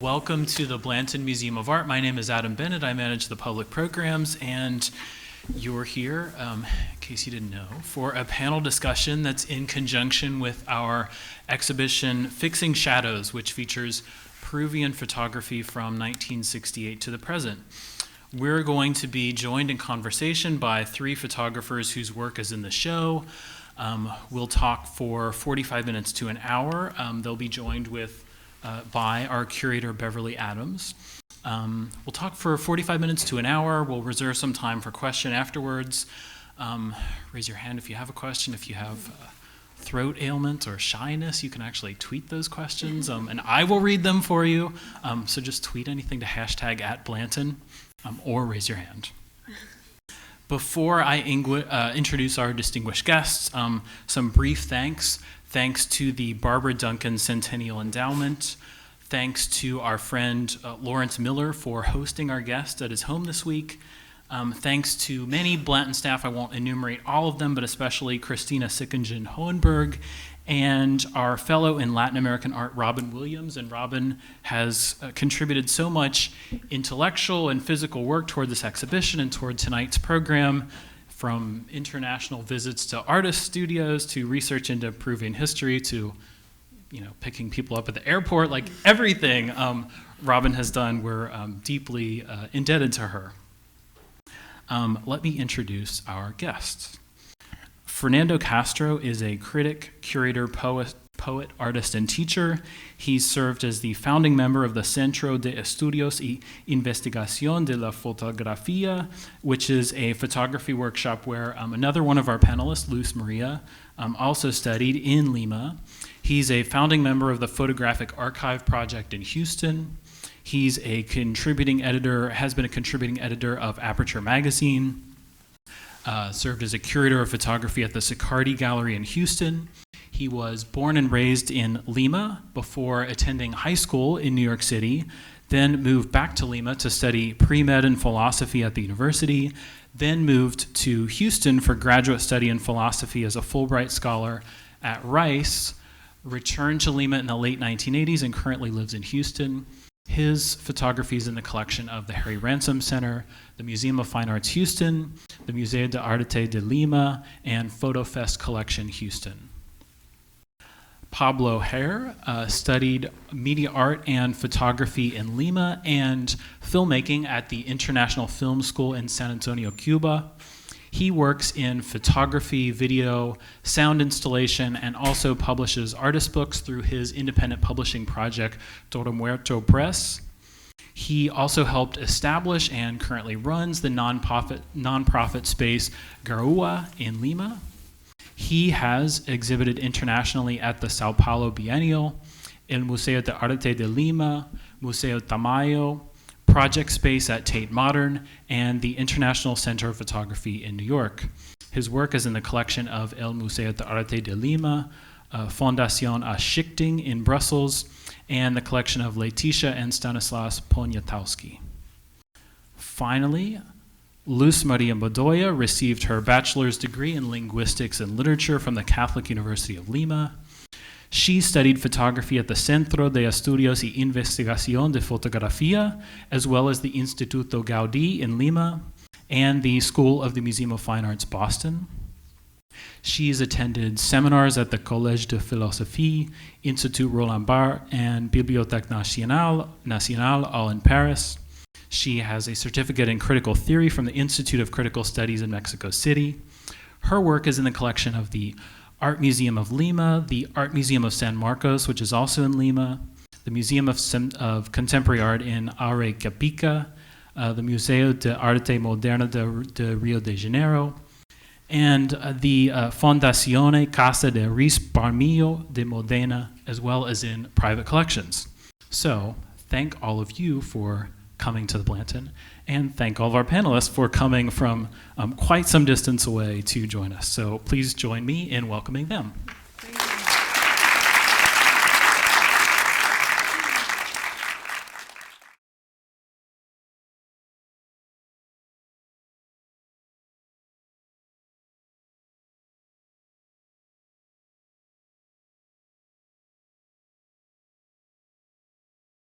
Welcome to the Blanton Museum of Art. My name is Adam Bennett. I manage the public programs, and you're here, in case you didn't know, for a panel discussion that's in conjunction with our exhibition Fixing Shadows, which features Peruvian photography from 1968 to the present. We're going to be joined in conversation by three photographers whose work is in the show. We'll talk for 45 minutes to an hour. They'll be joined by our curator, Beverly Adams. We'll talk for 45 minutes to an hour. We'll reserve some time for question afterwards. Raise your hand if you have a question. If you have throat ailment or shyness, you can actually tweet those questions, and I will read them for you. So just tweet anything to #@Blanton, or raise your hand. Before I introduce our distinguished guests, some brief thanks. Thanks to the Barbara Duncan Centennial Endowment. Thanks to our friend Lawrence Miller for hosting our guest at his home this week. Thanks to many Blanton staff. I won't enumerate all of them, but especially Christina Sickingen-Hohenberg and our fellow in Latin American art, Robin Williams. And Robin has contributed so much intellectual and physical work toward this exhibition and toward tonight's program, from international visits to artist studios, to research into Peruvian history, to picking people up at the airport, like everything Robin has done. We're deeply indebted to her. Let me introduce our guests. Fernando Castro is a critic, curator, poet, artist, and teacher. He's served as the founding member of the Centro de Estudios y Investigación de la Fotografía, which is a photography workshop where another one of our panelists, Luz Maria, also studied in Lima. He's a founding member of the Photographic Archive Project in Houston. He's a contributing editor, has been a contributing editor of Aperture Magazine, served as a curator of photography at the Sicardi Gallery in Houston. He was born and raised in Lima before attending high school in New York City, then moved back to Lima to study pre-med and philosophy at the university, then moved to Houston for graduate study in philosophy as a Fulbright scholar at Rice, returned to Lima in the late 1980s and currently lives in Houston. His photography is in the collection of the Harry Ransom Center, the Museum of Fine Arts Houston, the Museo de Arte de Lima, and PhotoFest Collection Houston. Pablo Hare studied media art and photography in Lima and filmmaking at the International Film School in San Antonio, Cuba. He works in photography, video, sound installation, and also publishes artist books through his independent publishing project, Toro Muerto Press. He also helped establish and currently runs the nonprofit space Garua in Lima. He has exhibited internationally at the Sao Paulo Biennial, El Museo de Arte de Lima, Museo Tamayo, Project Space at Tate Modern, and the International Center of Photography in New York. His work is in the collection of El Museo de Arte de Lima, Fundación A Schichting in Brussels, and the collection of Leticia and Stanislas Poniatowski. Finally, Luz Maria Bedoya received her bachelor's degree in linguistics and literature from the Catholic University of Lima. She studied photography at the Centro de Estudios y Investigación de Fotografía, as well as the Instituto Gaudí in Lima, and the School of the Museum of Fine Arts, Boston. She's attended seminars at the Collège de Philosophie, Institut Roland Barthes, and Bibliothèque Nationale, all in Paris. She has a certificate in critical theory from the Institute of Critical Studies in Mexico City. Her work is in the collection of the Art Museum of Lima, the Art Museum of San Marcos, which is also in Lima, the Museum of Contemporary Art in Arequipa, the Museo de Arte Moderna de Rio de Janeiro, and the Fondazione Casa de Risparmio de Modena, as well as in private collections. So, thank all of you for coming to the Blanton, and thank all of our panelists for coming from quite some distance away to join us. So please join me in welcoming them.